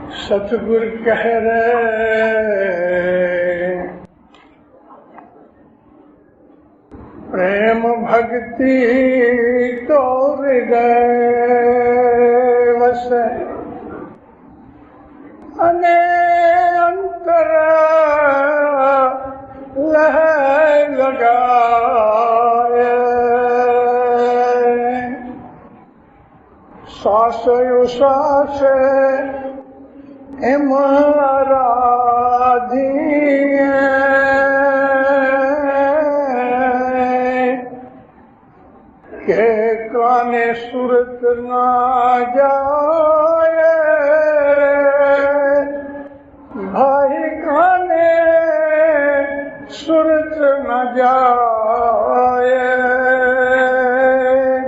सतगुर कह रहे प्रेम भक्ति तोर गए वस अने अंतर लह लगाए सास सास एमाराधी के काने सूरत ना जाए भाई काने सूरत न जाए।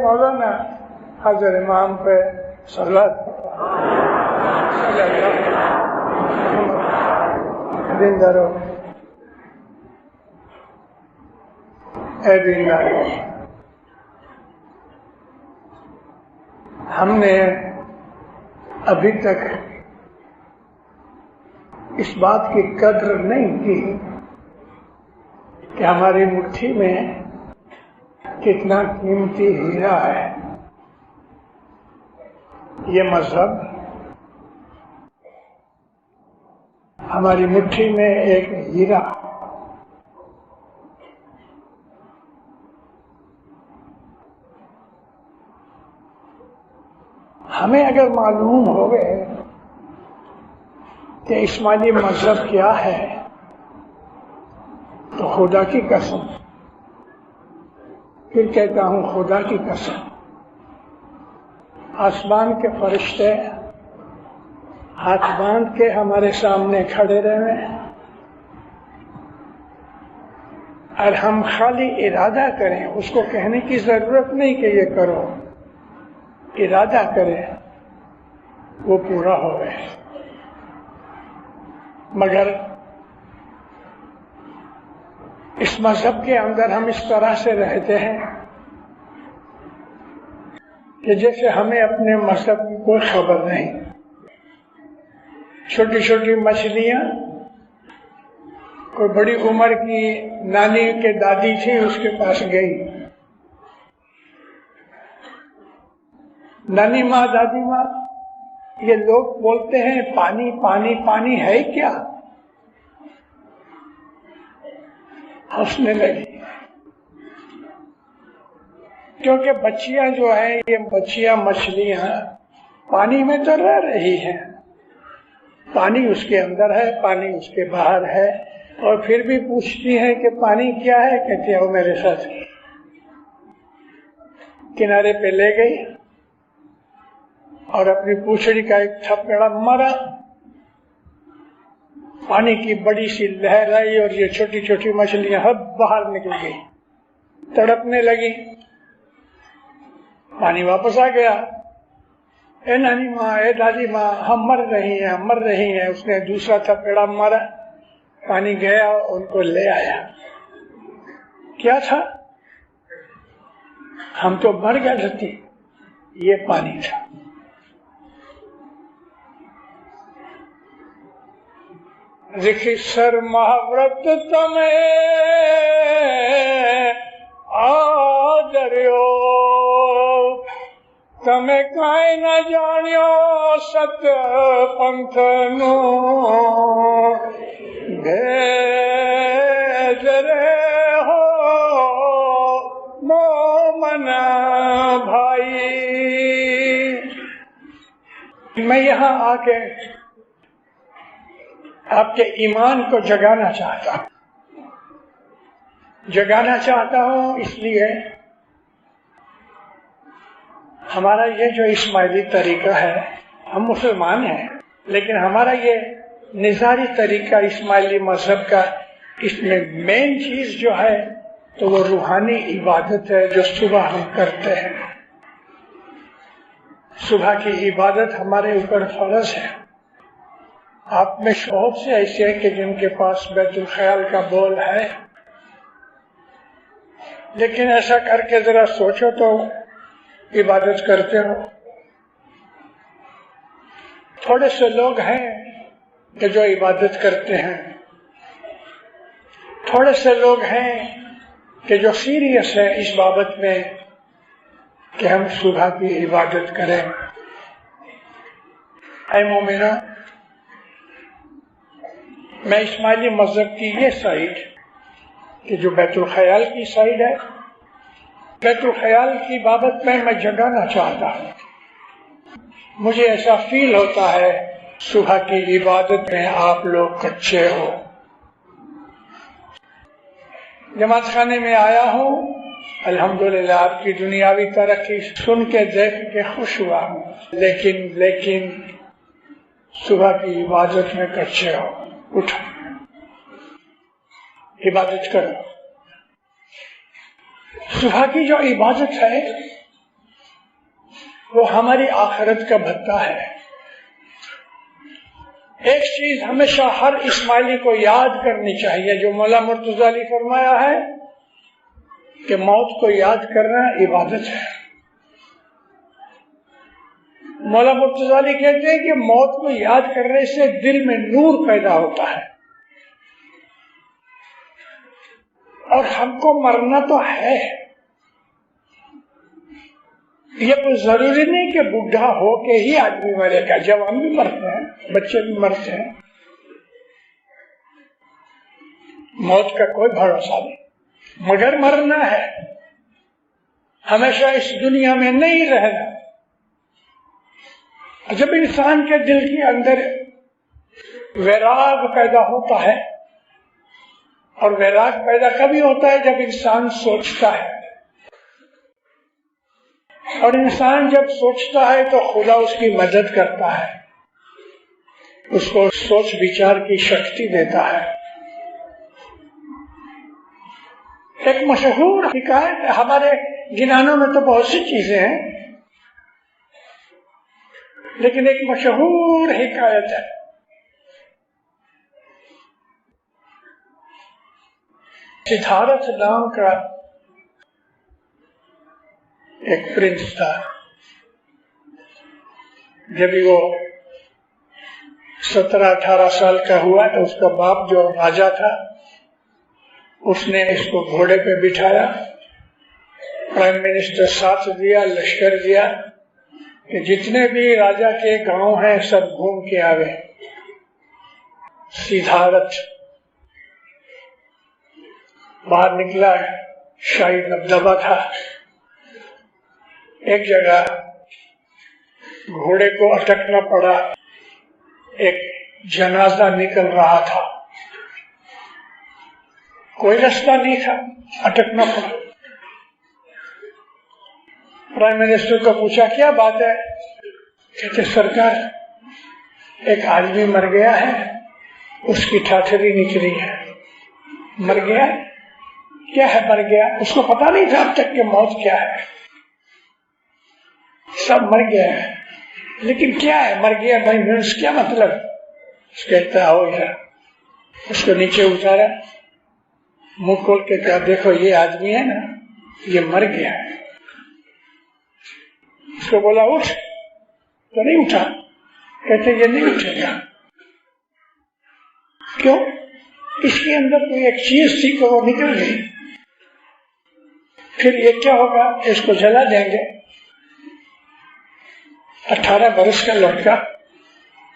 मौलाना हाजिर इमाम पे सलात दीनदारो ए दीनदारो, हमने अभी तक इस बात की कद्र नहीं की कि हमारी मुट्ठी में कितना कीमती हीरा है। ये मजहब हमारी मुट्ठी में एक हीरा, हमें अगर मालूम हो गए कि इस्माइली मजहब क्या है तो खुदा की कसम, फिर कहता हूं खुदा की कसम, आसमान के फरिश्ते हाथ बांध के हमारे सामने खड़े रहे और हम खाली इरादा करें, उसको कहने की जरूरत नहीं कि ये करो, इरादा करें वो पूरा हो गए। मगर इस मजहब के अंदर हम इस तरह से रहते हैं कि जैसे हमें अपने मजहब की कोई खबर नहीं। छोटी छोटी मछलियां, कोई बड़ी उम्र की नानी के दादी थी, उसके पास गई, नानी माँ दादी माँ ये लोग बोलते हैं पानी पानी पानी है क्या? हंसने लगी, क्योंकि बच्चियां जो है ये बच्चियां मछलियां पानी में तो रह रही हैं, पानी उसके अंदर है, पानी उसके बाहर है, और फिर भी पूछती हैं कि पानी क्या है? कहती है वो मेरे साथ किनारे पे ले गई और अपनी पूंछड़ी का एक थपेड़ा मारा, पानी की बड़ी सी लहर आई और ये छोटी छोटी मछलियां हद बाहर निकल गई, तड़पने लगी। पानी वापस आ गया, ए नानी माँ, ए दादी माँ, हम मर रही हैं, हम मर रही हैं। उसने दूसरा थपेड़ा मारा, पानी गया, उनको ले आया। क्या था? हम तो मर गए थे, ये पानी था। रिखिसर महाव्रत तमें आदर्यो, तमें काई न जानियो सत पंथ नो भेद रे हो मोमन भाई। मैं यहाँ आके आपके ईमान को जगाना चाहता हूँ, इसलिए हमारा ये जो इस्माइली तरीका है, हम मुसलमान हैं, लेकिन हमारा ये निज़ारी तरीका इस्माइली मजहब का, इसमें मेन चीज जो है तो वो रूहानी इबादत है जो सुबह हम करते हैं। सुबह की इबादत हमारे ऊपर फर्ज है। आप में बहुत से ऐसे हैं कि जिनके पास बैतुल ख्याल का बोल है, लेकिन ऐसा करके जरा सोचो तो इबादत करते हो? थोड़े से लोग हैं कि जो इबादत करते हैं, थोड़े से लोग हैं कि जो सीरियस है इस बाबत में कि हम सुबह की इबादत करें। ऐ मोमिनो, मैं इस्माइली मजहब की ये साइड कि जो बैतुल ख्याल की साइड है, बैतुल ख्याल की बाबत में मैं जगाना चाहता हूँ। मुझे ऐसा फील होता है सुबह की इबादत में आप लोग कच्चे हो। जमात खाने में आया हूँ, अल्हम्दुलिल्लाह आपकी दुनियावी तरक्की सुन के देख के खुश हुआ हूँ, लेकिन सुबह की इबादत में कच्चे हो। उठो, इबादत करो। सुबह की जो इबादत है वो हमारी आखिरत का भत्ता है। एक चीज हमेशा हर इस्माइली को याद करनी चाहिए, जो मौला मुर्तजा ने फरमाया है कि मौत को याद करना इबादत है। मौला मुर्तजा कहते हैं कि मौत को याद करने से दिल में नूर पैदा होता है। और हमको मरना तो है, ये कोई जरूरी नहीं कि बुढ़ा हो के ही आदमी मरेगा। जवान भी मरते हैं, बच्चे भी मरते हैं। मौत का कोई भरोसा नहीं, मगर मरना है। हमेशा इस दुनिया में नहीं रहना। जब इंसान के दिल के अंदर वैराग पैदा होता है, और वैराग पैदा कभी होता है जब इंसान सोचता है, और इंसान जब सोचता है तो खुदा उसकी मदद करता है, उसको सोच विचार की शक्ति देता है। एक मशहूर हिकायत, हमारे गिनानों में तो बहुत सी चीजें हैं, लेकिन एक मशहूर हिकायत है। सिद्धार्थ नाम का एक प्रिंस था। जब वो 17-18 साल का हुआ तो उसका बाप जो राजा था उसने इसको घोड़े पे बिठाया, प्राइम मिनिस्टर साथ दिया, लश्कर दिया कि जितने भी राजा के गांव हैं सब घूम के आवे। सिद्धार्थ बाहर निकला, शाही दबदबा था। एक जगह घोड़े को अटकना पड़ा, एक जनाजा निकल रहा था, कोई रास्ता नहीं था, अटकना पड़ा। प्राइम मिनिस्टर को पूछा क्या बात है? कहते सरकार एक आदमी मर गया है, उसकी ठाठरी निकली है। मर गया? क्या है मर गया? उसको पता नहीं था अब तक कि मौत क्या है। सब मर गया है, लेकिन क्या है मर गया भाई, क्या मतलब? कहता हो यार, उसको नीचे उतारा, मुंह खोल के कहा देखो ये आदमी है ना, ये मर गया है। उसको बोला उठ, तो नहीं उठा। कहते ये नहीं उठेगा। क्यों? इसके अंदर कोई एक चीज थी तो वो निकल गई। फिर ये क्या होगा? इसको जला देंगे। 18 वर्ष का लड़का,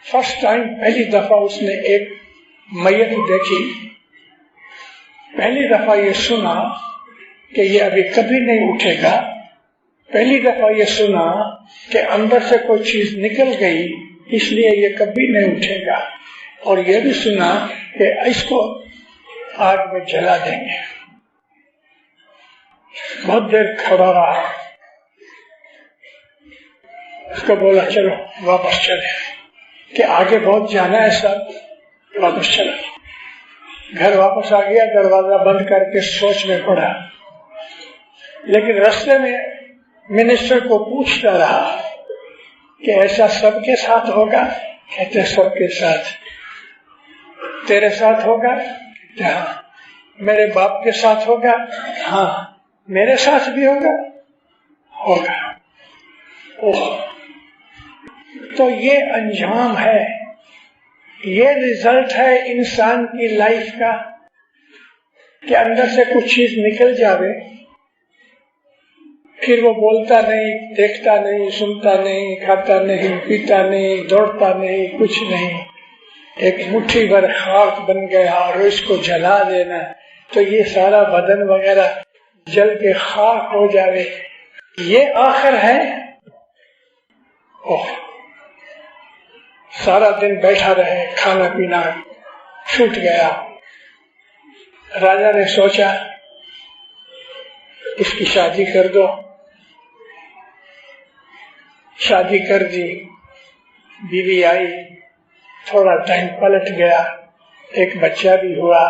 फर्स्ट टाइम, पहली दफा उसने एक मैयत देखी, पहली दफा ये सुना कि ये अभी कभी नहीं उठेगा, पहली दफा ये सुना कि अंदर से कोई चीज निकल गई इसलिए ये कभी नहीं उठेगा, और ये भी सुना कि इसको आग में जला देंगे। बहुत देर खड़ा रहा, उसको बोला चलो वापस चले, कि आगे बहुत जाना है सब, वापस चला। घर वापस आ गया, दरवाजा बंद करके सोच में पड़ा। लेकिन रास्ते में मिनिस्टर को पूछता रहा कि ऐसा सबके साथ होगा? कहते सबके साथ। तेरे साथ होगा? कहते हाँ। मेरे बाप के साथ होगा? हाँ। मेरे साथ भी होगा? होगा। ओह, तो ये अंजाम है, ये रिजल्ट है इंसान की लाइफ का कि अंदर से कुछ चीज निकल जावे, फिर वो बोलता नहीं, देखता नहीं, सुनता नहीं, खाता नहीं, पीता नहीं, दौड़ता नहीं, कुछ नहीं, एक मुट्ठी भर खाक बन गया और इसको जला देना तो ये सारा बदन वगैरह जल के खाक हो जावे, ये आखिर है। ओह, सारा दिन बैठा रहे, खाना पीना छूट गया। राजा ने सोचा इसकी शादी कर दो, शादी कर दी, बीवी आई, थोड़ा टाइम पलट गया, एक बच्चा भी हुआ।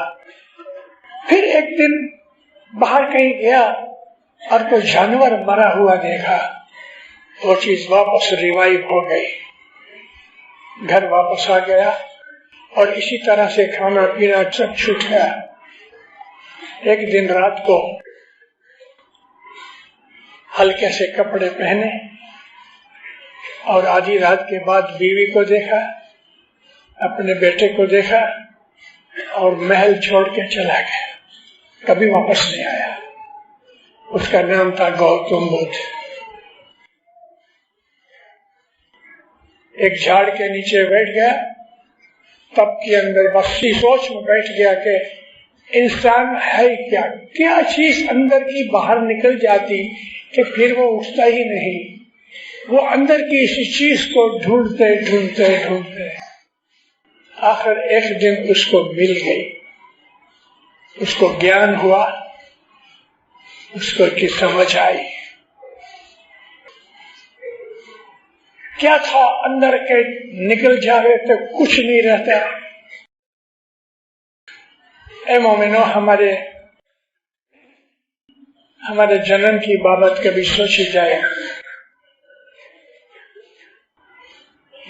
फिर एक दिन बाहर कहीं गया और कोई जानवर मरा हुआ देखा, वो चीज वापस रिवाइव हो गई, घर वापस आ गया और इसी तरह से खाना पीना सब छूट गया। एक दिन रात को हल्के से कपड़े पहने और आधी रात के बाद बीवी को देखा, अपने बेटे को देखा और महल छोड़ के चला गया, कभी वापस नहीं आया। उसका नाम था गौतम बुद्ध। एक झाड़ के नीचे बैठ गया, तब के अंदर बस सोच में बैठ गया कि इंसान है क्या, क्या चीज अंदर की बाहर निकल जाती कि फिर वो उठता ही नहीं। वो अंदर की इसी चीज को ढूंढते ढूंढते ढूंढते आखिर एक दिन उसको मिल गई, उसको ज्ञान हुआ, उसको की समझ आई क्या था अंदर के निकल जावे तो कुछ नहीं रहता। ए मोमिनो, हमारे जन्म की बाबत कभी सोची जाए।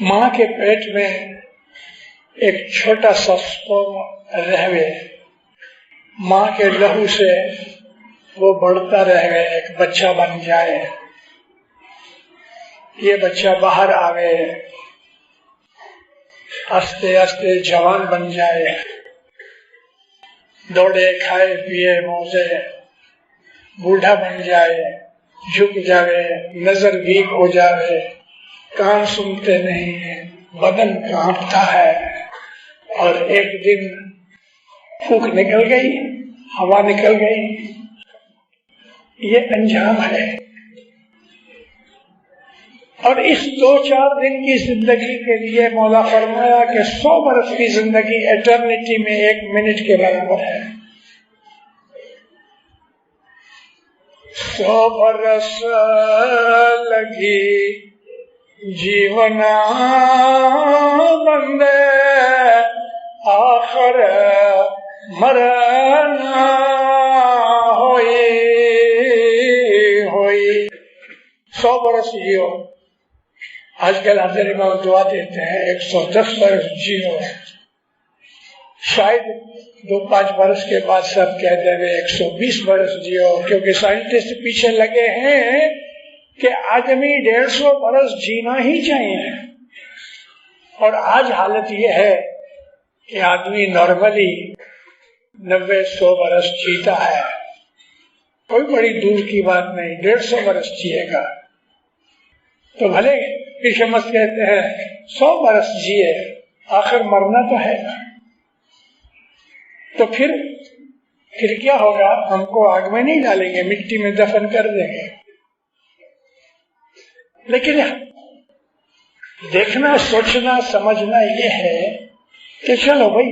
माँ के पेट में एक छोटा सा स्पर्म रहवे, माँ के लहू से वो बढ़ता रहे, एक बच्चा बन जाए, ये बच्चा बाहर आवे, आस्ते आस्ते जवान बन जाए, दौड़े, खाए, पिए, मौजे, बूढ़ा बन जाए, झुक जावे, नजर वीक हो जावे, कान सुनते नहीं है, बदन कांपता है और एक दिन फूंक निकल गई, हवा निकल गई। ये अंजाम है। और इस 2-4 दिन की जिंदगी के लिए मौला फरमाया कि 100 बरस की जिंदगी एटर्निटी में 1 मिनट के बराबर है। 100 बरस लगी जीवना बंदे, आखिर मरना होई होई। 100 बरस जियो। आजकल हजरत इमाम दुआ देते हैं 110 बरस जियो। शायद 2-5 बरस के बाद सब कह देंगे 120 बरस जियो, क्योंकि साइंटिस्ट पीछे लगे हैं कि आदमी 150 बरस जीना ही चाहिए। और आज हालत यह है कि आदमी नॉर्मली 90-100 बरस जीता है, कोई बड़ी दूर की बात नहीं, 150 बरस जिएगा। तो भले कृष्णमत कहते हैं 100 बरस जिए, आखिर मरना तो है। तो फिर क्या होगा? हमको आग में नहीं डालेंगे, मिट्टी में दफन कर देंगे। लेकिन देखना, सोचना, समझना ये है कि चलो भाई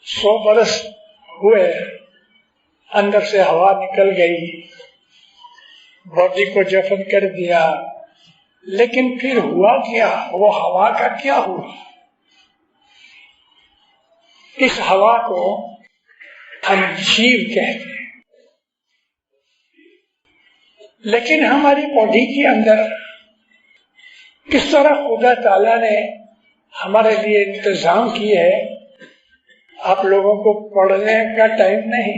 100 बरस हुए, अंदर से हवा निकल गई, बॉडी को दफन कर दिया, लेकिन फिर हुआ क्या? वो हवा का क्या हुआ? इस हवा को हम जीव कहते हैं, लेकिन हमारी बॉडी के अंदर किस तरह खुदा ताला ने हमारे लिए इंतजाम किए है, आप लोगों को पढ़ने का टाइम नहीं।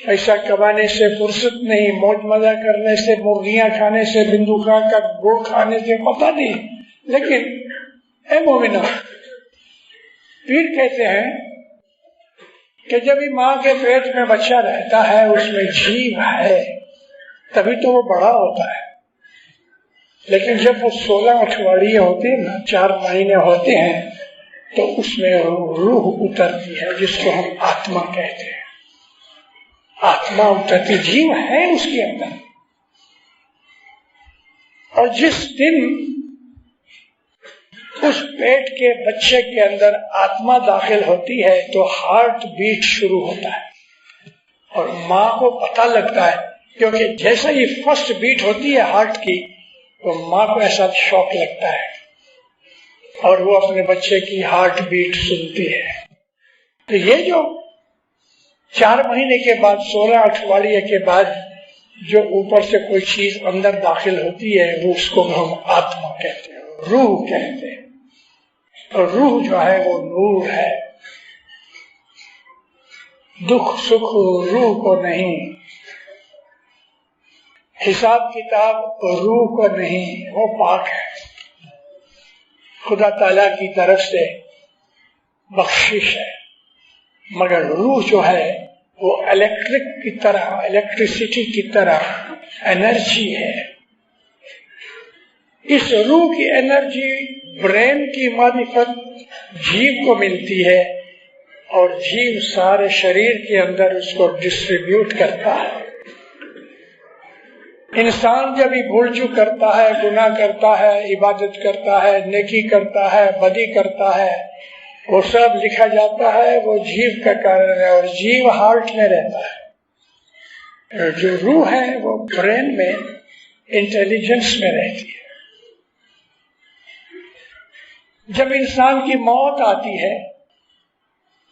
पैसा कमाने से फुर्सत नहीं, मौज मजा करने से, मुर्गियां खाने से, बिंदुका का गुड़ खाने से पता नहीं। लेकिन ए मोमिनो, पीर कहते हैं कि जब भी माँ के पेट में बच्चा रहता है उसमें जीव है, तभी तो वो बड़ा होता है। लेकिन जब वो 16 अठवाडिये होते हैं ना, 4 महीने होते हैं, तो उसमें रूह उतरती है, जिसको हम आत्मा कहते हैं। आत्मा उतरती, जीव है उसके अंदर। और जिस दिन उस पेट के बच्चे के अंदर आत्मा दाखिल होती है तो हार्ट बीट शुरू होता है, और माँ को पता लगता है, क्योंकि जैसे ही फर्स्ट बीट होती है हार्ट की, तो माँ को ऐसा शौक लगता है और वो अपने बच्चे की हार्ट बीट सुनती है। तो ये जो 4 महीने के बाद, 16 अठवाडिये के बाद जो ऊपर से कोई चीज अंदर दाखिल होती है, वो उसको हम आत्मा कहते हैं, रूह कहते हैं। और रूह जो है वो नूर है। दुख सुख रूह को नहीं, हिसाब किताब रूह को नहीं, वो पाक है, खुदा ताला की तरफ से बख्शिश है। मगर रूह जो है वो इलेक्ट्रिक की तरह, इलेक्ट्रिसिटी की तरह एनर्जी है। इस रूह की एनर्जी ब्रेन की मारिफत जीव को मिलती है, और जीव सारे शरीर के अंदर उसको डिस्ट्रीब्यूट करता है। इंसान जब भी भूल चूक करता है, गुनाह करता है, इबादत करता है, नेकी करता है, बदी करता है, वो सब लिखा जाता है, वो जीव का कारण है, और जीव हार्ट में रहता है। जो रूह है वो ब्रेन में, इंटेलिजेंस में रहती है। जब इंसान की मौत आती है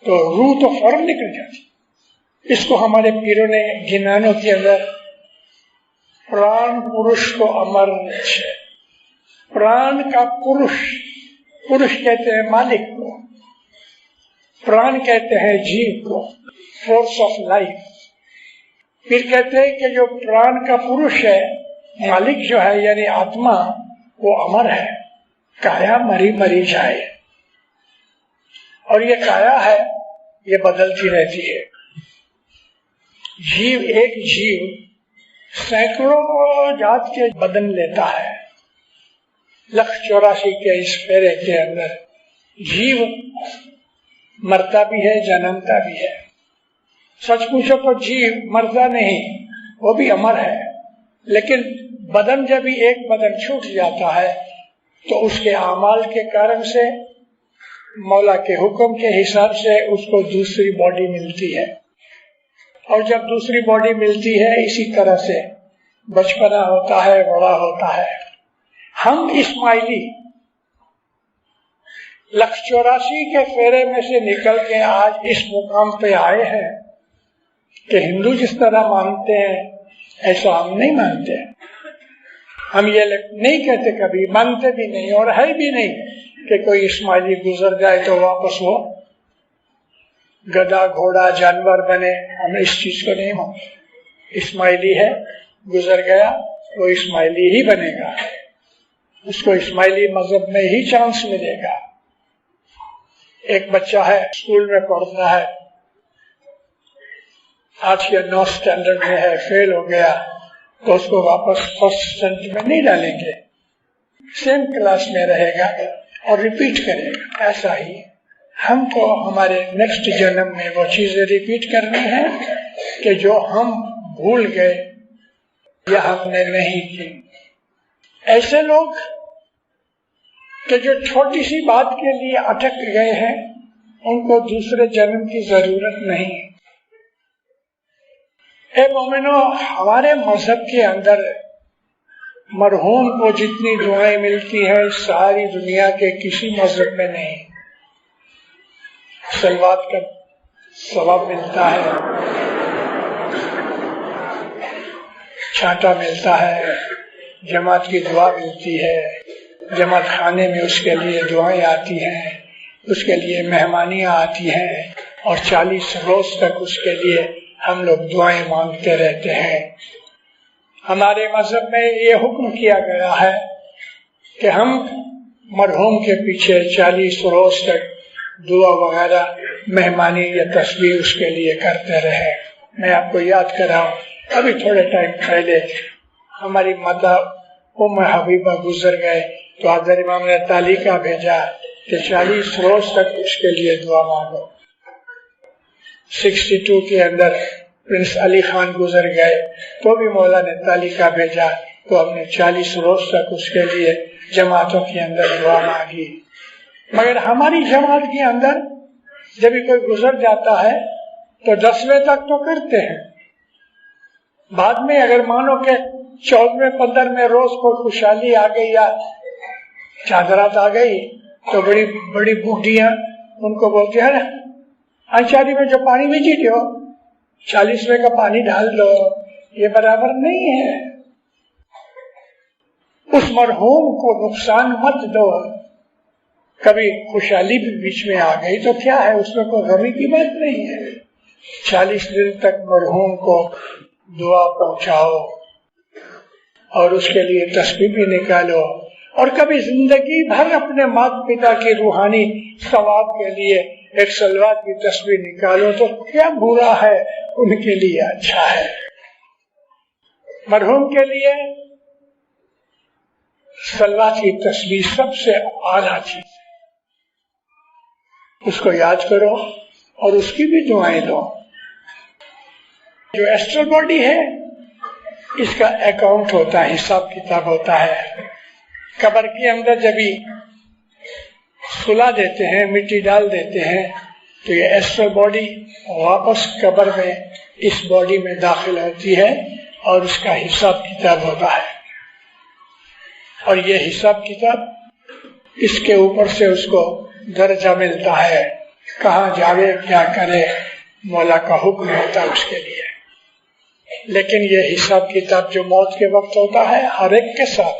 तो रूह तो फौरन निकल जाती। इसको हमारे पीरों ने गिनानों के अंदर प्राण पुरुष को अमर है। प्राण का पुरुष, पुरुष कहते हैं मालिक को, प्राण कहते हैं जीव को, फोर्स ऑफ लाइफ। फिर कहते हैं कि जो प्राण का पुरुष है, मालिक जो है यानी आत्मा, वो अमर है। काया मरी मरी जाए, और ये काया है ये बदलती रहती है। जीव, एक जीव सैकड़ों जात के बदन लेता है। 184 के इस फेरे के अंदर जीव मरता भी है, जन्मता भी है। सच पूछो तो जीव मरता नहीं, वो भी अमर है। लेकिन बदन जब भी एक बदन छूट जाता है तो उसके आमाल के कारण से, मौला के हुक्म के हिसाब से उसको दूसरी बॉडी मिलती है। और जब दूसरी बॉडी मिलती है, इसी तरह से बचपना होता है, बड़ा होता है। हम इस्माइली 184 के फेरे में से निकल के आज इस मुकाम पे आए हैं कि हिंदू जिस तरह मानते हैं ऐसा हम नहीं मानते। हम ये नहीं कहते, कभी मानते भी नहीं, और है भी नहीं कि कोई इस्माइली गुजर जाए तो वापस वो गधा घोड़ा जानवर बने। हम इस चीज को नहीं मानते। इस्माइली है, गुजर गया, वो इस्माइली ही बनेगा, उसको इस्माइली मजहब में ही चांस मिलेगा। एक बच्चा है, स्कूल में पढ़ता है, 8 या 9 स्टैंडर्ड में है, फेल हो गया, तो उसको वापस फर्स्ट स्टैंडर्ड में नहीं डालेंगे, सेम क्लास में रहेगा और रिपीट करेगा। ऐसा ही हमको हमारे नेक्स्ट जन्म में वो चीजें रिपीट करनी है कि जो हम भूल गए या हमने नहीं की। ऐसे लोग कि जो छोटी सी बात के लिए अटक गए हैं, उनको दूसरे जन्म की जरूरत नहीं। ए मोमिनो, हमारे मजहब के अंदर मरहूम को जितनी दुआएं मिलती है सारी दुनिया के किसी मजहब में नहीं। सलवात का सवाब मिलता है, छाता मिलता है, जमात की दुआ मिलती है, जमात खाने में उसके लिए दुआएं आती हैं, उसके लिए मेहमानियां आती हैं, और 40 रोज तक उसके लिए हम लोग दुआएं मांगते रहते हैं। हमारे मजहब में ये हुक्म किया गया है कि हम मरहूम के पीछे 40 रोज तक दुआ वगैरह मेहमानी या तस्वीर उसके लिए करते रहे। मैं आपको याद कराऊं, अभी थोड़े टाइम पहले हमारी माता उम्मे हबीबा गुजर गए, तो हज़रत इमाम ने तालिका भेजा कि 40 रोज तक उसके लिए दुआ मांगो। 62 के अंदर प्रिंस अली खान गुजर गए, तो भी मौला ने तालिका भेजा, तो हमने 40 रोज तक उसके लिए जमातों के अंदर दुआ मांगी। मगर हमारी जमात के अंदर जब भी कोई गुजर जाता है तो 10वें तक तो करते हैं, बाद में अगर मानो कि 14वें 15वें रोज को खुशहाली आ गई या चादरात आ गई, तो बड़ी बड़ी बूढ़ियां उनको बोलती है ना, आचारी में जो पानी भेजी दो, 40वें का पानी डाल दो। ये बराबर नहीं है। उस मरहूम को नुकसान मत दो। कभी खुशहाली भी बीच में आ गई तो क्या है, उसमें कोई गमी की बात नहीं है। 40 दिन तक मरहूम को दुआ पहुंचाओ और उसके लिए तस्बीह भी निकालो, और कभी जिंदगी भर अपने माता पिता की रूहानी सवाब के लिए एक सलवात की तस्बीह निकालो, तो क्या बुरा है, उनके लिए अच्छा है। मरहूम के लिए सलवात की तस्बीह सबसे आला चीज, उसको याद करो और उसकी भी दुआएं दो। जो एस्ट्रल बॉडी है, इसका अकाउंट होता है, हिसाब किताब होता है। कब्र के अंदर जब भी सुला देते हैं, मिट्टी डाल देते हैं, तो ये एस्ट्रल बॉडी वापस कब्र में इस बॉडी में दाखिल होती है और उसका हिसाब किताब होता है। और ये हिसाब किताब इसके ऊपर से उसको दर्जा मिलता है, कहाँ जावे क्या करे, मौला का हुक्म होता है उसके लिए। लेकिन ये हिसाब किताब जो मौत के वक्त होता है, हर एक के साथ,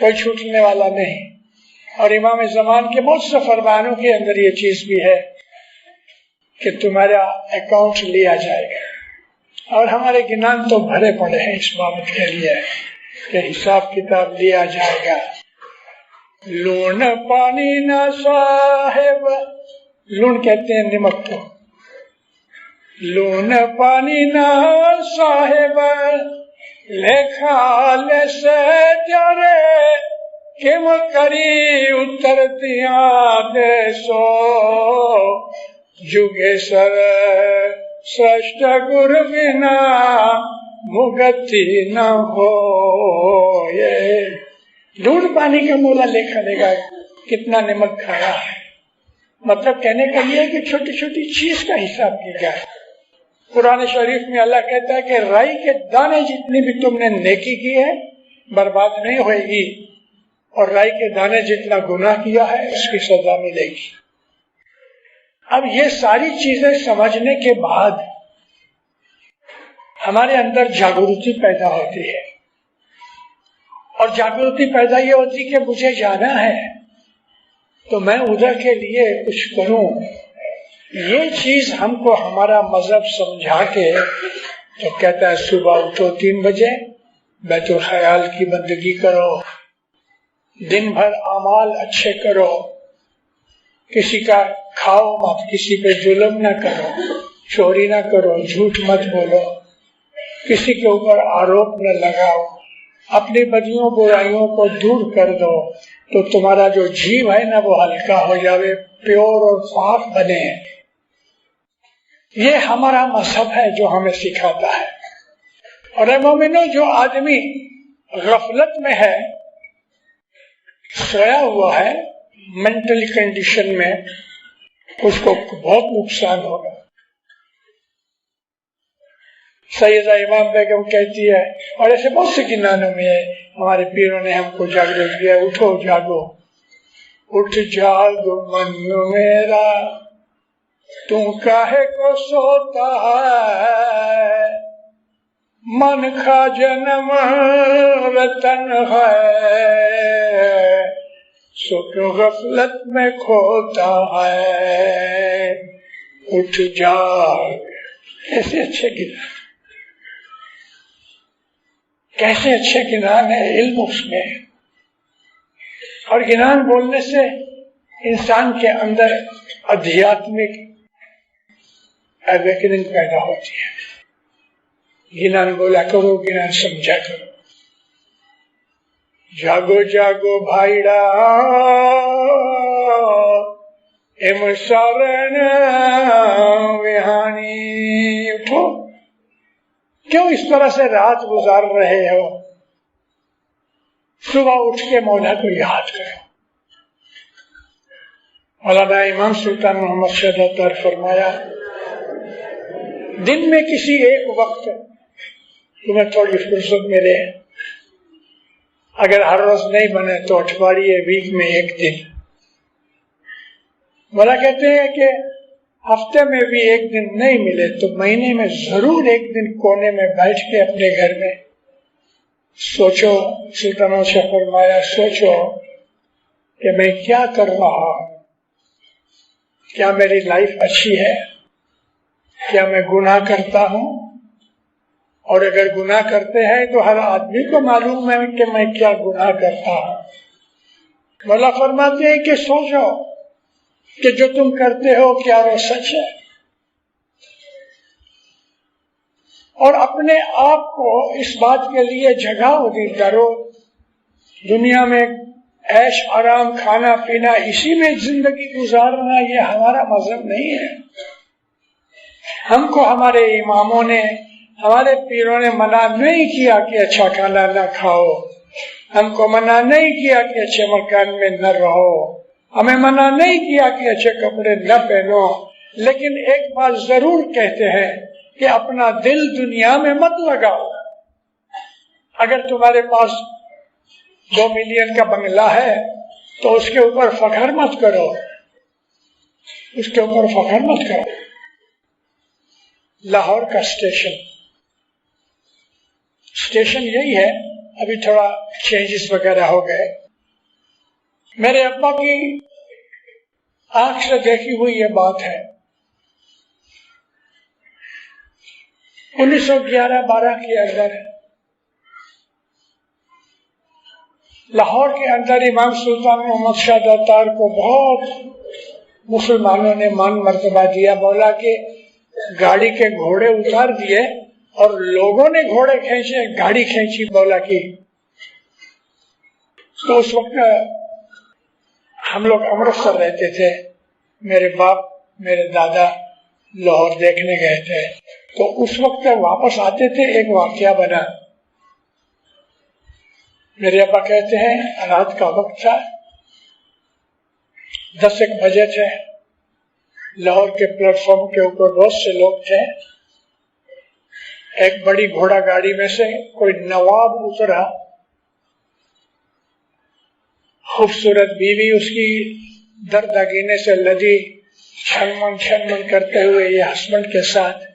कोई छूटने वाला नहीं। और इमाम ज़मान के बहुत से फरमानों के अंदर ये चीज भी है कि तुम्हारा अकाउंट लिया जाएगा। और हमारे गिनान तो भरे पड़े हैं इस बाबत के लिए कि हिसाब किताब लिया जाएगा। लून पानी ना साहेब, लून कहते हैं नमक को, लून पानी ना साहेब लेखा ले से जारे किम करी उतरतिया देसो जुगेश्वर श्रेष्ठ गुरु बिना मुगति न हो। ये लून पानी का मोला लेखा देगा कितना नमक खाया है। मतलब कहने का ये है कि छोटी छोटी चीज का हिसाब किया जाए। कुरान शरीफ में अल्लाह कहता है कि राई के दाने जितनी भी तुमने नेकी की है बर्बाद नहीं होएगी, और राई के दाने जितना गुनाह किया है उसकी सजा मिलेगी। अब ये सारी चीजें समझने के बाद हमारे अंदर जागृति पैदा होती है, और जागृति पैदा ये होती है कि मुझे जाना है तो मैं उधर के लिए कुछ करूं। ये चीज हमको हमारा मजहब समझा के तो कहता है सुबह उठो 3 बजे, बैतुल ख्याल की बंदगी करो, दिन भर अमाल अच्छे करो, किसी का खाओ मत, किसी पे जुल्म न करो, चोरी न करो, झूठ मत बोलो, किसी के ऊपर आरोप न लगाओ, अपनी बदियों बुराइयों को दूर कर दो, तो तुम्हारा जो जीव है ना वो हल्का हो जावे, प्योर और साफ बने। ये हमारा मजहब है जो हमें सिखाता है। और मोमिनो, जो आदमी गफलत में है, सोया हुआ है, मेंटल कंडीशन में, उसको बहुत नुकसान होगा। सैयदा इमाम बेगम कहती है, और ऐसे बहुत से गिनानों में हमारे पीरों ने हमको जागृत किया, उठो जागो, उठ जागो मन मेरा, तू काहे को सोता है, मन का जन्म रतन है, सुख गफलत में खोता है, उठ जाग कैसे अच्छे गिनान, कैसे अच्छे गिनान है, इल्म उसमें। और गिनान बोलने से इंसान के अंदर आध्यात्मिक अवेकनिंग पैदा होती है। गिनान बोला करो, गिनान समझा करो। जागो जागो भाईड़ा एम शरण विहानी, उठो। क्यों इस तरह से रात गुजार रहे हो? सुबह उठ के मौला को याद करो। मौलाना इमाम सुल्तान मोहम्मद शहजाद फरमाया, दिन में किसी एक वक्त तुम्हें थोड़ी फुर्सत मिले, अगर हर रोज नहीं बने तो अठवाडिये, वीक में एक दिन। मौला कहते हैं कि हफ्ते में भी एक दिन नहीं मिले तो महीने में जरूर एक दिन कोने में बैठ के अपने घर में सोचो। सुल्तानों से फरमाया, सोचो कि मैं क्या कर रहा हूं, क्या मेरी लाइफ अच्छी है, क्या मैं गुनाह करता हूं? और अगर गुनाह करते हैं तो हर आदमी को मालूम है कि मैं क्या गुनाह करता हूं। मौला फरमाते हैं कि सोचो कि जो तुम करते हो क्या वो सच है, और अपने आप को इस बात के लिए जगाओ करो। दुनिया में ऐश आराम, खाना पीना, इसी में जिंदगी गुजारना ये हमारा मजहब नहीं है। हमको हमारे इमामों ने, हमारे पीरों ने मना नहीं किया कि अच्छा खाना न खाओ, हमको मना नहीं किया कि अच्छे मकान में न रहो, हमें मना नहीं किया कि अच्छे कपड़े न पहनो, लेकिन एक बात जरूर कहते हैं कि अपना दिल दुनिया में मत लगाओ। अगर तुम्हारे पास 2 मिलियन का बंगला है तो उसके ऊपर फख्र मत करो, उसके ऊपर फख्र मत करो। लाहौर का स्टेशन यही है, अभी थोड़ा चेंजेस वगैरह हो गए। मेरे अब्बा की आंख से देखी हुई ये बात है। 1911-12 के अंदर लाहौर के अंदर इमाम सुल्तान मोहम्मद शहजाद को बहुत मुसलमानों ने मान मर्तबा दिया। बोला कि गाड़ी के घोड़े उतार दिए और लोगों ने घोड़े खींचे, गाड़ी खींची। बोला कि तो उस वक्त हम लोग अमृतसर रहते थे, मेरे बाप मेरे दादा लाहौर देखने गए थे, तो उस वक्त वापस आते थे, एक वाकया बना। मेरे अब्बा कहते हैं रात का वक्त था, 10-1 बजे थे। लाहौर के प्लेटफॉर्म के ऊपर बहुत से लोग थे। एक बड़ी घोड़ा गाड़ी में से कोई नवाब उतरा, खूबसूरत बीवी उसकी दर्दागीने से लदी, छन-मन करते हुए ये हस्बैंड के साथ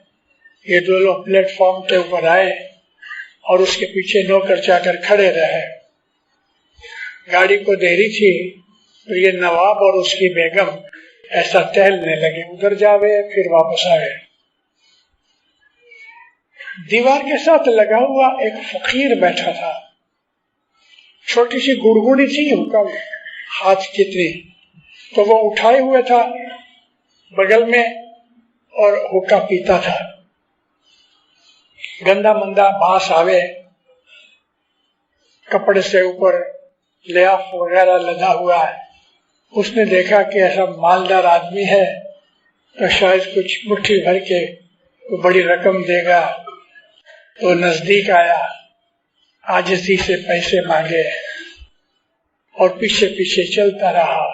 ये 2 लोग प्लेटफॉर्म के ऊपर आए और उसके पीछे नौकर चाकर खड़े रहे। गाड़ी को देरी थी तो ये नवाब और उसकी बेगम ऐसा टहलने लगे, उधर जावे फिर वापस आए। दीवार के साथ लगा हुआ एक फकीर बैठा था, छोटी सी गुड़गुड़ी थी, हुक्का हाथ जितनी, तो वो उठाए हुए था बगल में और हुक्का पीता था। गंदा मंदा बांस आवे, कपड़े से ऊपर लियाफ वगैरह लदा हुआ है। उसने देखा कि ऐसा मालदार आदमी है तो शायद कुछ मुट्ठी भर के तो बड़ी रकम देगा, तो नजदीक आया, आजिज़ी से पैसे मांगे और पीछे पीछे चलता रहा।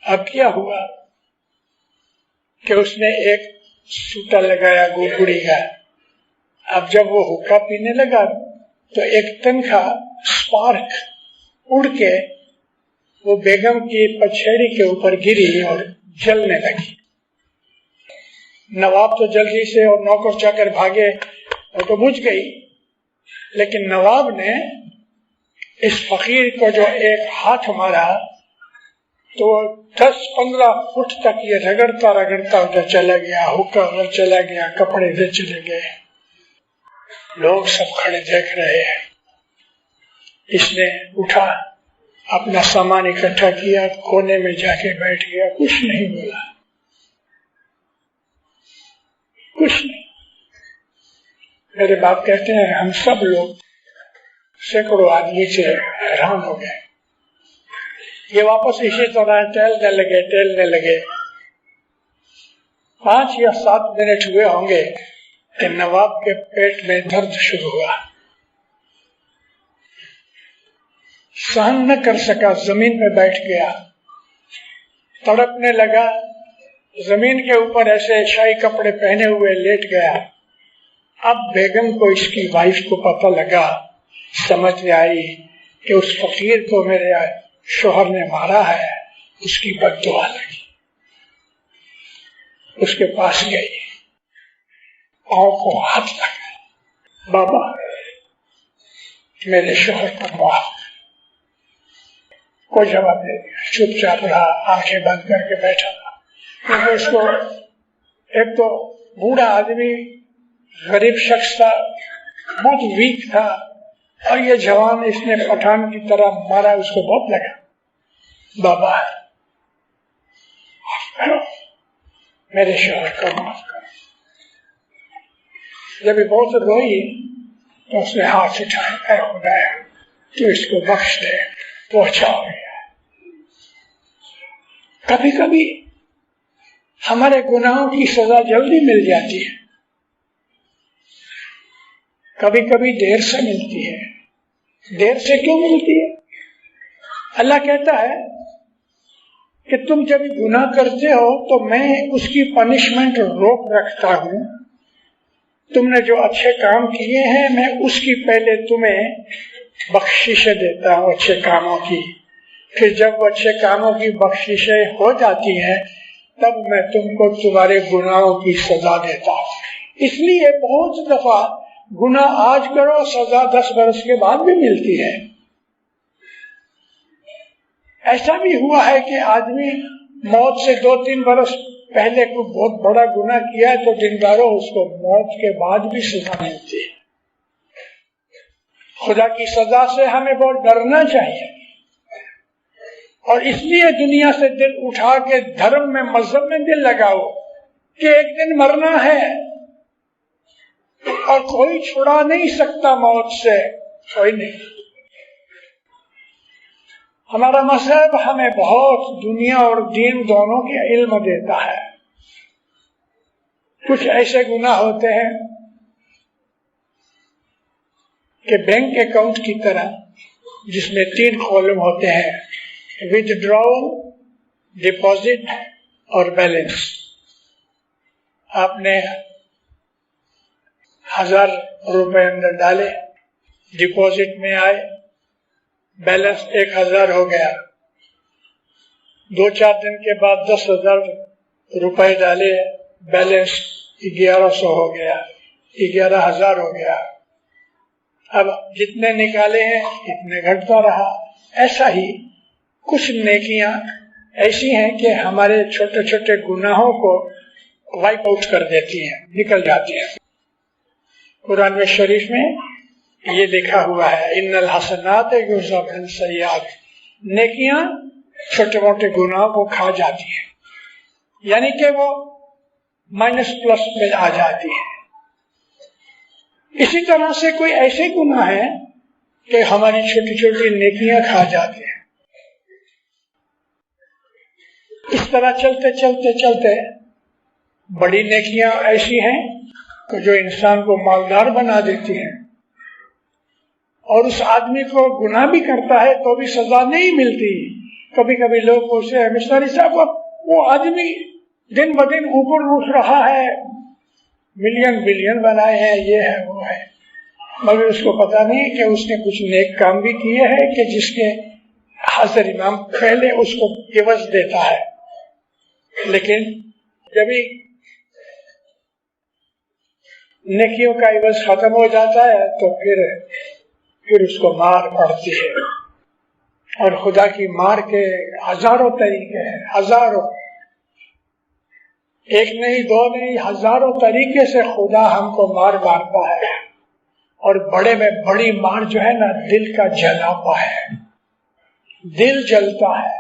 अब क्या हुआ कि उसने एक सूटा लगाया गुड़गुड़ी का। अब जब वो हुक्का पीने लगा तो एक तनखा स्पार्क उड़ के वो बेगम की पछेड़ी के ऊपर गिरी और जलने लगी। नवाब तो जल्दी से और नौकर चाकर भागे, वो तो बुझ गई, लेकिन नवाब ने इस फकीर को जो एक हाथ मारा तो 10-15 फुट तक ये रगड़ता रगड़ता उधर चला गया, हुक्का उधर चला गया, कपड़े इधर चले गए। लोग सब खड़े देख रहे हैं। इसने उठा, अपना सामान इकट्ठा किया, कोने में जाके बैठ गया, कुछ नहीं बोला, कुछ नहीं। मेरे बाप कहते हैं हम सब लोग सैकड़ों आदमी से हैरान हो गए। ये वापस इसी तरह टहलने लगे। 5 या 7 मिनट हुए होंगे कि नवाब के पेट में दर्द शुरू हुआ। सहन न कर सका, जमीन में बैठ गया, तड़पने लगा, जमीन के ऊपर ऐसे शाही कपड़े पहने हुए लेट गया। अब बेगम को, इसकी वाइफ को पता लगा, समझ में आई कि उस फकीर को मेरे शोहर ने मारा है, उसकी बद्दुआ लगी। उसके पास गई, पांव को हाथ लगा, बाबा मेरे शोहर को मार। कोई जवाब नहीं दिया, चुपचाप रहा, आंखें बंद करके बैठा रहा। क्योंकि उसको, एक तो बूढ़ा आदमी, गरीब शख्स था, बहुत वीक था, और ये जवान इसने पठान की तरह मारा, उसको बहुत लगा। बाबा माफ करो, मेरे शोहर को माफ करो। जब ये बहुत रोई तो उसने हाथ उठाया, ऐ खुदा तू इसको बख्श दे, पहुंचा हो गया। कभी कभी हमारे गुनाहों की सजा जल्दी मिल जाती है, कभी कभी देर से मिलती है। देर से क्यों मिलती है? अल्लाह कहता है कि तुम जब गुनाह करते हो तो मैं उसकी पनिशमेंट रोक रखता हूं। तुमने जो अच्छे काम किए हैं, मैं उसकी पहले तुम्हें बख्शिशें देता हूं, अच्छे कामों की। फिर जब वो अच्छे कामों की बख्शिशें हो जाती हैं, तब मैं तुमको तुम्हारे गुनाहों की सजा देता हूं। इसलिए बहुत दफा गुनाह आज करो, सजा 10 बरस के बाद भी मिलती है। ऐसा भी हुआ है कि आदमी मौत से 2-3 बरस पहले कोई बहुत बड़ा गुनाह किया है, तो दिनदारों उसको मौत के बाद भी सजा मिलती है। खुदा की सजा से हमें बहुत डरना चाहिए, और इसलिए दुनिया से दिल उठा के धर्म में, मजहब में दिल लगाओ कि एक दिन मरना है और कोई छुड़ा नहीं सकता मौत से, कोई नहीं। हमारा मजहब हमें बहुत दुनिया और दीन दोनों के इल्म देता है। कुछ ऐसे गुनाह होते हैं कि बैंक अकाउंट की तरह, जिसमें 3 कॉलम होते हैं, विथड्रॉल, डिपॉजिट और बैलेंस। आपने 1000 रुपए अंदर डाले, डिपॉजिट में आए, बैलेंस 1000 हो गया। 2-4 दिन के बाद 10,000 रुपए डाले, बैलेंस 1100 हो गया, 11,000 हो गया। अब जितने निकाले हैं इतने घटता रहा। ऐसा ही कुछ नेकियां ऐसी हैं कि हमारे छोटे छोटे गुनाहों को वाइप आउट कर देती हैं, निकल जाती हैं। कुरान में शरीफ में ये लिखा हुआ है, इन्नल हसनात युज़हिबन सय्यात। नेकियां छोटे मोटे गुनाहों को खा जाती हैं, यानी कि वो माइनस प्लस में आ जाती है। इसी तरह से कोई ऐसे गुनाह है कि हमारी छोटी छोटी नेकियां खा जाते हैं। इस तरह चलते चलते चलते बड़ी नेकियां ऐसी हैं कि जो इंसान को मालदार बना देती हैं, और उस आदमी को गुनाह भी करता है तो भी सजा नहीं मिलती। कभी कभी लोग पूछते हैं, मिशनरी साहब वो आदमी दिन ब दिन ऊपर उठ रहा है, मिलियन बिलियन बनाए हैं, ये है वो है, मगर उसको पता नहीं कि उसने कुछ नेक काम भी किए हैं कि जिसके हाजिर इमाम पहले उसको एवज देता है। लेकिन जब भी नेकियों का एवज खत्म हो जाता है तो फिर उसको मार पड़ती है, और खुदा की मार के हजारों तरीके हैं, हजारों, एक नहीं दो नहीं, हजारों तरीके से खुदा हमको मार मारता है। और बड़े में बड़ी मार जो है ना, दिल का जलापा है, दिल जलता है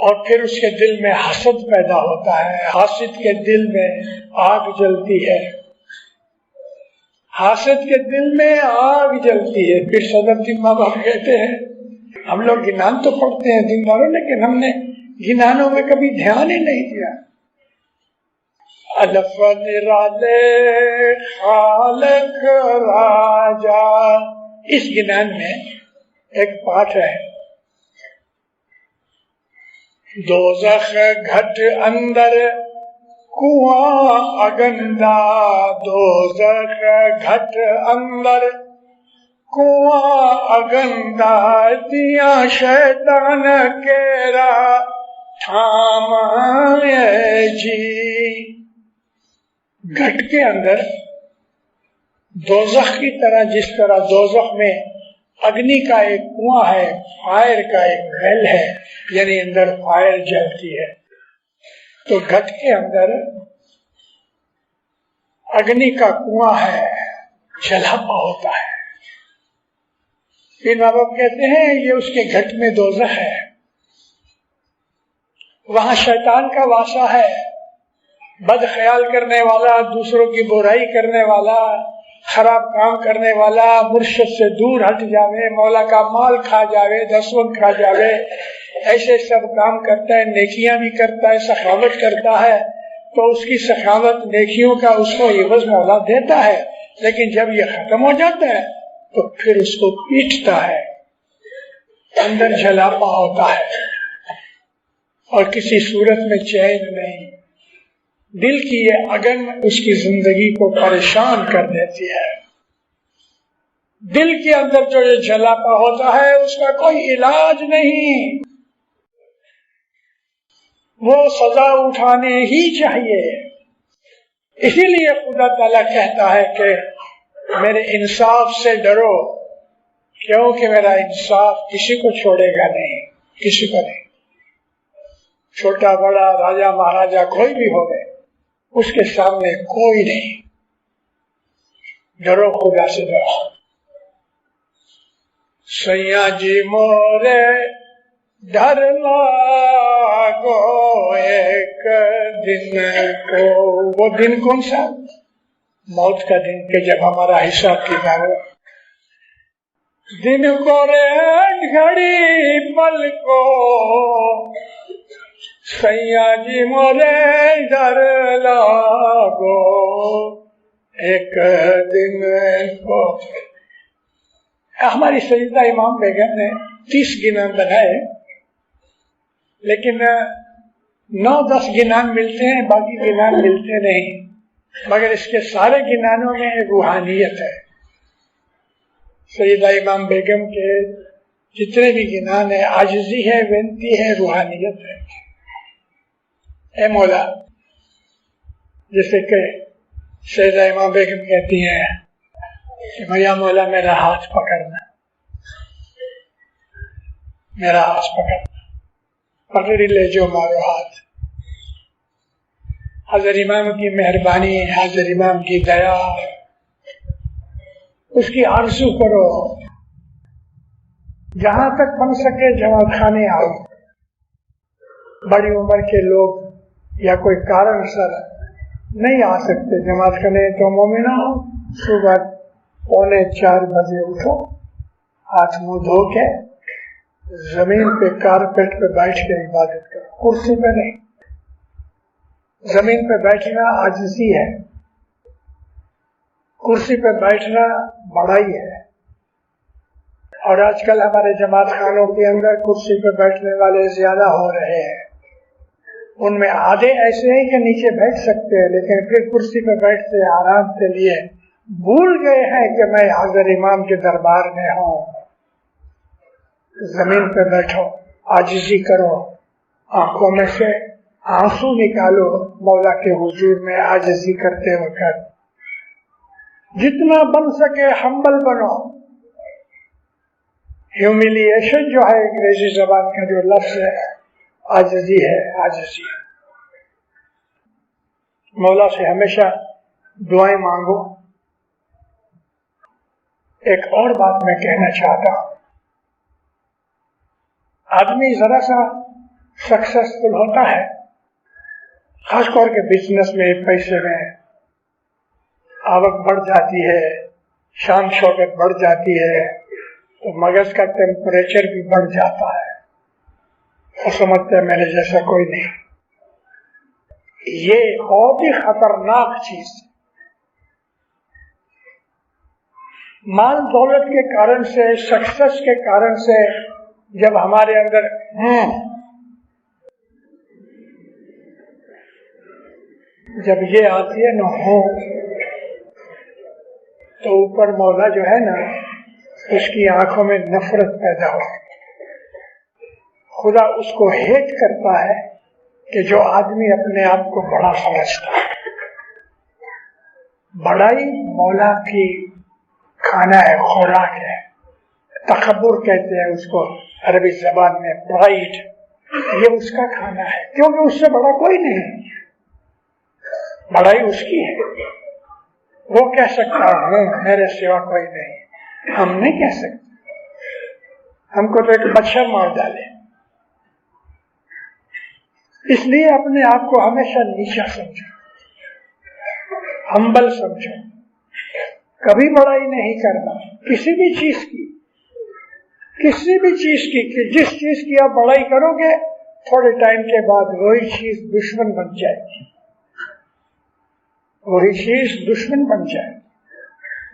और फिर उसके दिल में हसद पैदा होता है, हासिद के दिल में आग जलती है, हासिद के दिल में आग जलती है। फिर सदर माँ बाप कहते हैं, हम लोग गिनान तो पढ़ते हैं दिन भर, लेकिन हमने गिनानों में कभी ध्यान ही नहीं दिया। अलफ निराले खालक राजा, इस गिनान में एक पाठ है, दोज़ख घट अंदर कुआं अगंदा, दोज़ख घट अंदर कुआं अगंदा, दिया शैतान केरा थामाए जी। घट के अंदर दोज़ख की तरह, जिस तरह दोज़ख में अग्नि का एक कुआं है, फायर का एक वेल है, यानी अंदर फायर जलती है, तो घट के अंदर अग्नि का कुआं है, जलापा होता है। फिर माँ बाप कहते हैं ये उसके घट में दोज़ख है, वहां शैतान का वासा है, बद ख्याल करने वाला, दूसरों की बुराई करने वाला, खराब काम करने वाला, मुर्शिद से दूर हट जावे, मौला का माल खा जावे, दसवंत खा जावे, ऐसे सब काम करता है, नेकियां भी करता है, सखावत करता है, तो उसकी सखावत नेकियों का उसको इवज़ मौला देता है। लेकिन जब ये खत्म हो जाता है तो फिर उसको पीटता है, अंदर जलापा होता है और किसी सूरत में चैन नहीं। दिल की ये अगन उसकी जिंदगी को परेशान कर देती है। दिल के अंदर जो ये जलापा होता है उसका कोई इलाज नहीं, वो सजा उठाने ही चाहिए। इसीलिए खुदा ताला कहता है कि मेरे इंसाफ से डरो, क्योंकि मेरा इंसाफ किसी को छोड़ेगा नहीं, किसी को नहीं, छोटा बड़ा, राजा महाराजा कोई भी हो गए, उसके सामने कोई नहीं। डरो, खुदा से डरो। सैया जी मोरे डर लागो एक दिन को, वो दिन कौन सा? मौत का दिन, के जब हमारा हिसाब किताब हो। दिन को रे घड़ी पल को, सैया जी मोरे डर लागो एक दिन को। हमारी सईदा इमाम बेगम ने 30 गिनान बनाए, लेकिन 9-10 गिनान मिलते हैं, बाकी गिनान मिलते नहीं। मगर इसके सारे गिनानों में रूहानियत है। सईदा इमाम बेगम के जितने भी गिनान है, आजिज़ी है, विनती है, रूहानियत है। ए मौला, जैसे कि सईदा इमाम बेगम कहती हैं कि भैया मौला मेरा हाथ पकड़ना, मेरा हाथ पकड़ना, पकड़ी ले जो मारो हाथ। हज़रत इमाम की मेहरबानी, हज़रत इमाम की दया, उसकी आरज़ू करो, जहां तक बन सके जमात खाने आओ। बड़ी उम्र के लोग या कोई कारण सर नहीं आ सकते जमात खाने, तो मोमिना हो, सुबह 3:45 बजे उठो, हाथ मुंह धो के जमीन पे कारपेट पे बैठ के इबादत करो, कुर्सी पे नहीं। जमीन पे बैठना आजिज़ी है, कुर्सी पे बैठना बड़ाई है। और आजकल हमारे जमात खानों के अंदर कुर्सी पे बैठने वाले ज्यादा हो रहे हैं। उनमें आधे ऐसे हैं कि नीचे बैठ सकते हैं, लेकिन फिर कुर्सी पे बैठते आराम के लिए भूल गए हैं कि मैं हज़रत इमाम के दरबार में हूँ। जमीन पे बैठो, आजिज़ी करो, आंखों में से आंसू निकालो, मौला के हुजूर में आजिज़ी करते वक्त जितना बन सके हम्बल बनो। ह्यूमिलिएशन जो है अंग्रेजी जबान का जो लफ्ज है, आजिज़ी है, आजिज़ी। मौला से हमेशा दुआएं मांगो। एक और बात मैं कहना चाहता हूं, आदमी जरा सा सक्सेसफुल होता है, खासतौर के बिजनेस में, पैसे में, आवक बढ़ जाती है, शान शौकत बढ़ जाती है, तो मगज का टेम्परेचर भी बढ़ जाता है और समझते हैं मेरे जैसा कोई नहीं। ये बहुत ही खतरनाक चीज है। माल दौलत के कारण से, सक्सेस के कारण से जब हमारे अंदर जब ये आती है ना हो, तो ऊपर मौला जो है ना, उसकी आंखों में नफरत पैदा हो। खुदा उसको हेट करता है कि जो आदमी अपने आप को बड़ा समझता है। बड़ाई मौला की खाना है, खुराक है। तकब्बुर कहते हैं उसको अरबी जबान में, प्राइड, ये उसका खाना है, क्योंकि उससे बड़ा कोई नहीं, बड़ाई उसकी है। वो कह सकता हूं मेरे सिवा कोई नहीं, हम नहीं कह सकते। हमको तो एक मच्छर मार डाले। इसलिए अपने आप को हमेशा नीचा समझो, हम्बल समझो, कभी बड़ाई नहीं करना किसी भी चीज की, किसी भी चीज की। कि जिस चीज की आप बड़ाई करोगे, थोड़े टाइम के बाद वही चीज दुश्मन बन जाएगी, वही चीज दुश्मन बन जाएगी,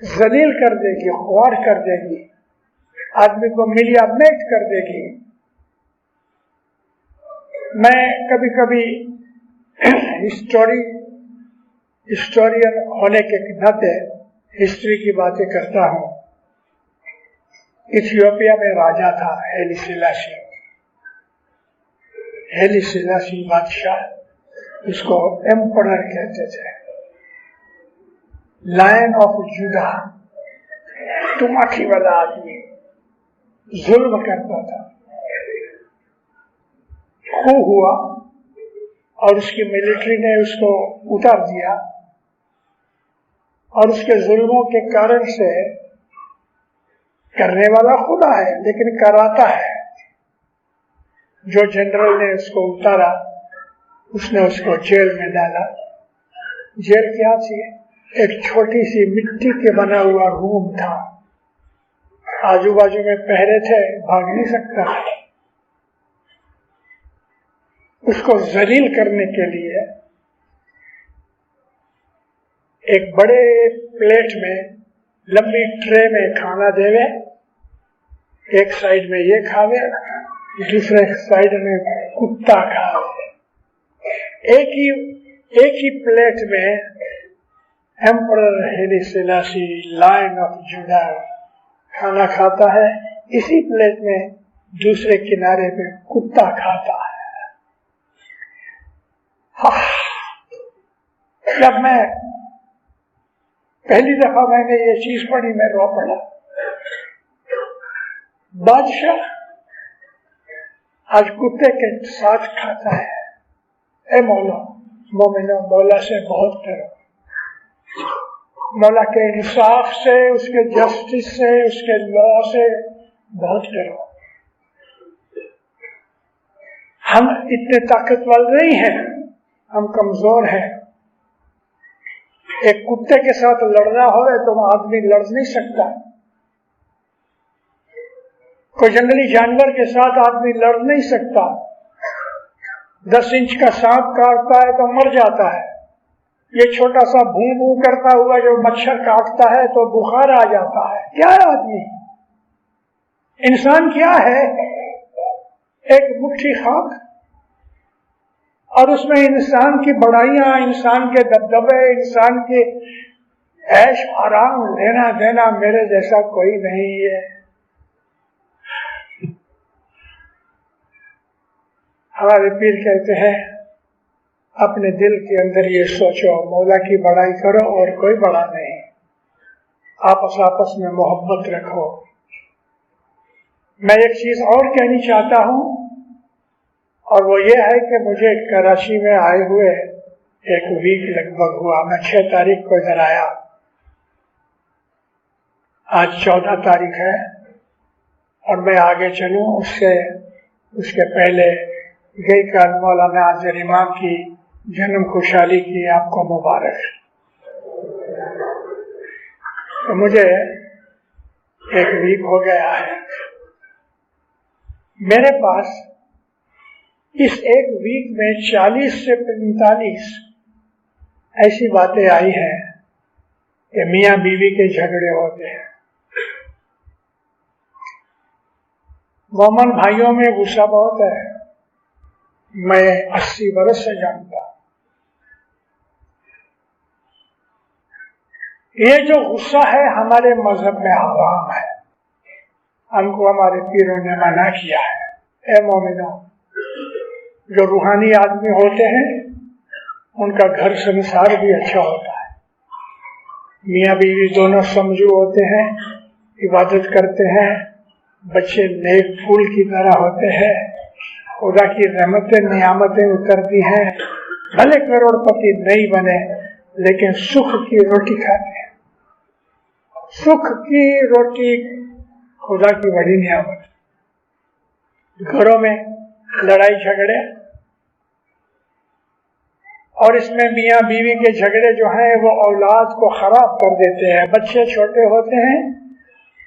जलील कर देगी, ख्वार कर देगी, आदमी को मिलिया मेट कर देगी। मैं कभी कभी हिस्टोरियन होने के नाते हिस्ट्री की बातें करता हूं। इथियोपिया में राजा था हेली सिलासी बादशाह, उसको एम्परर कहते थे, लायन ऑफ जुदा, तुमाखी वाला आदमी, जुल्म करता था। खून हुआ और उसकी मिलिट्री ने उसको उतार दिया, और उसके जुल्मों के कारण से, करने वाला खुदा है लेकिन कराता है, जो जनरल ने उसको उतारा उसने उसको जेल में डाला। जेल क्या थी? एक छोटी सी मिट्टी के बना हुआ रूम था, आजू बाजू में पहरे थे, भाग नहीं सकता। उसको जलील करने के लिए एक बड़े प्लेट में, लंबी ट्रे में खाना देवे, एक साइड में ये खावे, दूसरे साइड में कुत्ता खावे। एक ही प्लेट में Emperor Haile Selassie, Lion of Judah, खाना खाता है, इसी प्लेट में दूसरे किनारे पे कुत्ता खाता है। जब मैं पहली दफा मैंने ये चीज पढ़ी, मैं रो पड़ा। बादशाह आज कुत्ते के साथ खाता है। ए मौला, मोमिनो, मौला से बहुत डरो, मौला के इंसाफ से, उसके जस्टिस से, उसके लॉ से बहुत डरो। हम इतने ताकतवर नहीं हैं, हम कमजोर हैं। एक कुत्ते के साथ लड़ना हो तो आदमी लड़ नहीं सकता। कोई जंगली जानवर के साथ आदमी लड़ नहीं सकता। 10 इंच का सांप काटता है तो मर जाता है। ये छोटा सा भूं भूं करता हुआ जो मच्छर काटता है तो बुखार आ जाता है। क्या है आदमी? इंसान क्या है? एक मुट्ठी खाक, और उसमें इंसान की बड़ाइयां, इंसान के दबदबे, इंसान के ऐश आराम लेना देना मेरे जैसा कोई नहीं है। हमारे पीर कहते हैं, अपने दिल के अंदर ये सोचो, मौला की बड़ाई करो और कोई बड़ा नहीं। आपस में मोहब्बत रखो, मैं एक चीज और कहनी चाहता हूं, और वो ये है कि मुझे कराची में आए हुए एक वीक लगभग हुआ। मैं 6 तारीख को इधर आया, आज 14 तारीख है, और मैं आगे चलूं उसके पहले गई काल मौलाना आज़र इमाम की जन्म खुशहाली की आपको मुबारक। तो मुझे एक वीक हो गया है। मेरे पास इस एक वीक में 40 से 45 ऐसी बातें आई हैं कि मियाँ बीवी के झगड़े होते हैं। मोमन भाइयों में गुस्सा बहुत है, मैं 80 वर्ष से जानता। ये जो गुस्सा है हमारे मजहब में हराम है, हमको हमारे पीरों ने मना किया है। ए मोमिनो, जो रूहानी आदमी होते हैं उनका घर संसार भी अच्छा होता है। मियाँ बीवी दोनों समझू होते हैं, इबादत करते हैं, बच्चे नेक फूल की तरह होते हैं, खुदा की रहमतें नियामतें उतरती हैं। भले करोड़पति नहीं बने लेकिन सुख की रोटी खाते हैं। सुख की रोटी खुदा की बड़ी नियामत। घरों में लड़ाई झगड़े, और इसमें मियाँ बीवी के झगड़े जो हैं वो औलाद को खराब कर देते हैं। बच्चे छोटे होते हैं,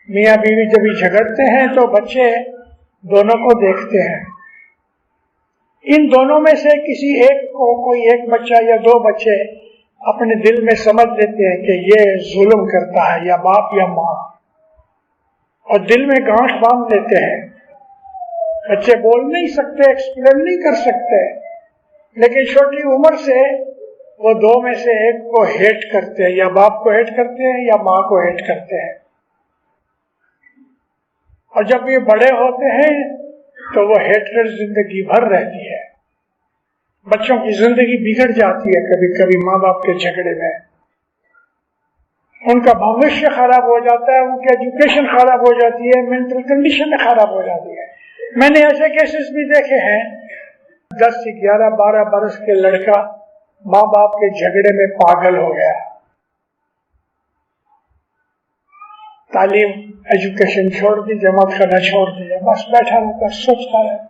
मियाँ बीवी जब भी झगड़ते हैं तो बच्चे दोनों को देखते हैं। इन दोनों में से किसी एक को, कोई एक बच्चा या 2 बच्चे अपने दिल में समझ लेते हैं कि ये जुल्म करता है, या बाप या माँ, और दिल में गांठ बांध लेते हैं। बच्चे बोल नहीं सकते, एक्सप्लेन नहीं कर सकते, लेकिन छोटी उम्र से वो 2 में से एक को हेट करते हैं, या बाप को हेट करते हैं या माँ को हेट करते हैं। और जब ये बड़े होते हैं तो वो हेटरेट जिंदगी भर रहती है। बच्चों की जिंदगी बिगड़ जाती है कभी कभी माँ बाप के झगड़े में। उनका भविष्य खराब हो जाता है, उनकी एजुकेशन खराब हो जाती है, मेंटल कंडीशन खराब हो जाती है। मैंने ऐसे केसेस भी देखे हैं, 10 से 11, 12 बरस के लड़का माँ बाप के झगड़े में पागल हो गया। तालीम एजुकेशन छोड़ दी, जमात खाना छोड़ दिया, बस बैठा रहता, सोचता रहता,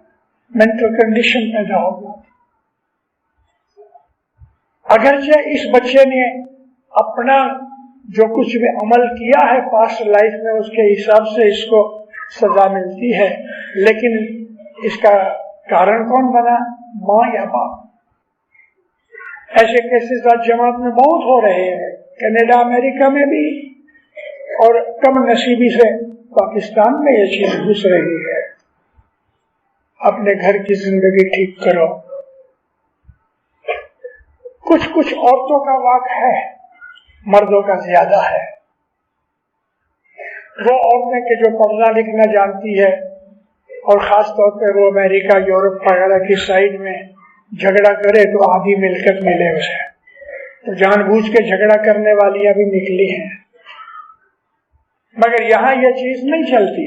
मेंटल कंडीशन पैदा हो गया। अगरचे इस बच्चे ने अपना जो कुछ भी अमल किया है पास्ट लाइफ में उसके हिसाब से इसको सजा मिलती है, लेकिन इसका कारण कौन बना? माँ या बाप। ऐसे केसेस आज जमात में बहुत हो रहे हैं, कनाडा अमेरिका में भी, और कम नसीबी से पाकिस्तान में ये चीज घुस रही है। अपने घर की जिंदगी ठीक करो। कुछ औरतों का वाक है, मर्दों का ज्यादा है। वो औरतें के जो पढ़ना लिखना जानती है, और खास तौर पे वो अमेरिका यूरोप वगैरह की साइड में झगड़ा करे तो आधी मिलकत मिले उसे, तो जानबूझ के झगड़ा करने वाली अभी निकली हैं। मगर यहाँ यह चीज नहीं चलती।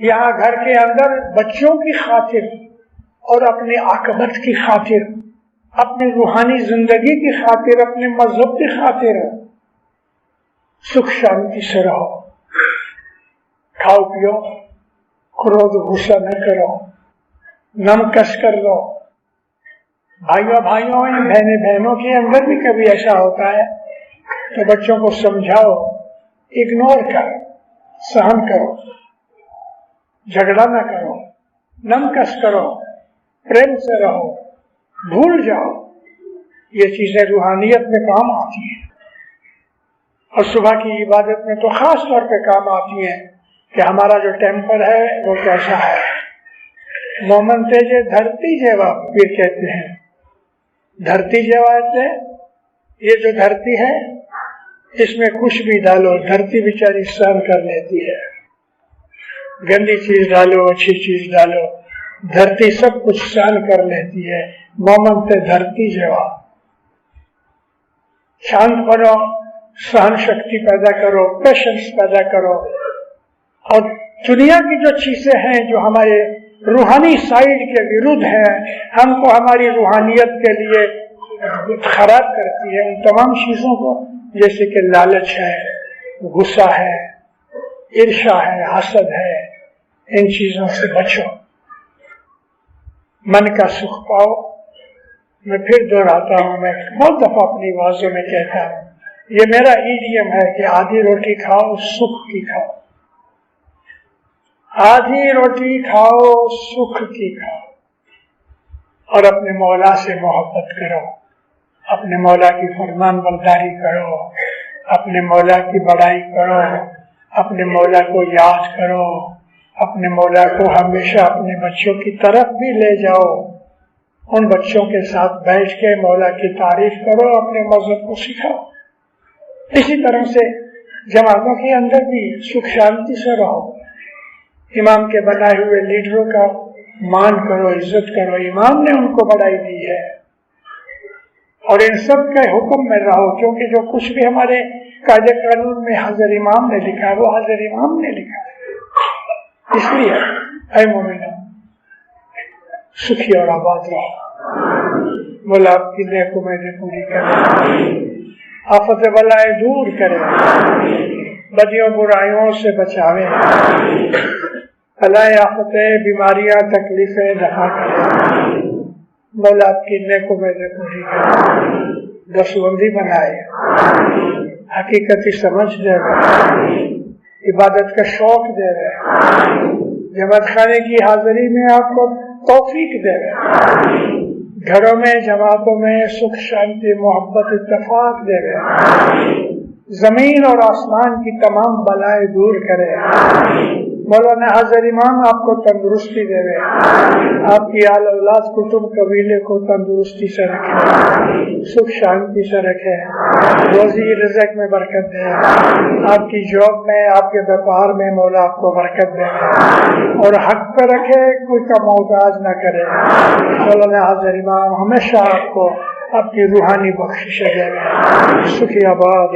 यहाँ घर के अंदर बच्चों की खातिर और अपनी आकबत की खातिर, अपनी रूहानी जिंदगी की खातिर, अपने मजहब की खातिर सुख शांति से रहो। खाओ पियो, क्रोध गुस्सा न करो, नम कस कर लो। भाइयों या बहनों के अंदर भी कभी ऐसा होता है तो बच्चों को समझाओ, इग्नोर करो, सहन करो, झगड़ा ना करो, नम कस करो, प्रेम से रहो, भूल जाओ। ये चीजें रूहानियत में काम आती हैं, और सुबह की इबादत में तो खास तौर पे काम आती है कि हमारा जो टेम्पर है वो कैसा है। मोमन तेजे धरती जेवा फिर कहते हैं, धरती जेवा है, ये जो धरती है इसमें कुछ भी डालो, धरती बेचारी सहन कर लेती है। गंदी चीज डालो, अच्छी चीज डालो, धरती सब कुछ सहन कर लेती है। मोमन ते धरती जेवा। शांत बनो, सहन शक्ति पैदा करो, पेशेंस पैदा करो, और दुनिया की जो चीजें हैं जो हमारे रूहानी साइड के विरुद्ध है, हमको हमारी रूहानियत के लिए खराब करती है, उन तमाम चीजों को, जैसे कि लालच है, गुस्सा है, ईर्ष्या है, हसद है, इन चीजों से बचो, मन का सुख पाओ। मैं फिर दोहराता हूं, मैं बहुत दफा अपनी आवाजों में कहता हूं, ये मेरा ईडियम है कि आधी रोटी खाओ सुख की खाओ, आधी रोटी खाओ सुख की खाओ, और अपने मौला से मोहब्बत करो, अपने मौला की फरमान बरदारी करो, अपने मौला की बड़ाई करो, अपने मौला को याद करो, अपने मौला को हमेशा अपने बच्चों की तरफ भी ले जाओ, उन बच्चों के साथ बैठ के मौला की तारीफ करो, अपने मजहब को सिखाओ। इसी तरह से जमातों के अंदर भी सुख शांति से रहो, इमाम के बनाए हुए लीडरों का मान करो, इज्जत करो, इमाम ने उनको बढ़ाई दी है, और इन सब के हुक्म में रहो, क्योंकि जो कुछ भी हमारे कायदे कानून में हाजिर इमाम ने लिखा है वो हाजिर इमाम ने लिखा है। इसलिए ऐ मोमिनो सुखी और आबाद रहो, बोला आपकी नेक उम्मीदें पूरी करे, आफत बलाएं दूर करे, बदियों बुराइयों से बचावे, बलाएं आफतें बीमारियां तकलीफें दफा करे, बोला आपकी नेक उम्मीदें पूरी करे, दस्तबंदी बनाए, हकीकती समझ दे, इबादत का शौक दे रहे, जमात खाने की हाजिरी में आपको तौफीक दे रहे, घरों में जमातों में सुख शांति मोहब्बत इत्तेफाक दे रहे, जमीन और आसमान की तमाम बलाएं दूर करे, मौलाना हाजिर इमाम आपको तंदुरुस्ती दे रहे, आपकी आल औलाद कुटुंब कबीले को तंदुरुस्ती से रखे, सुख शांति से रखे, रोजी रिज़्क़ में बरकत दे, आपकी जॉब में आपके व्यापार में मौला आपको बरकत दे और हक पे रखे, कोई का मोहताज न करे। मौलाना हाजिर इमाम हमेशा आपको आपकी रूहानी बख्शिश दे, सुखी आबाद।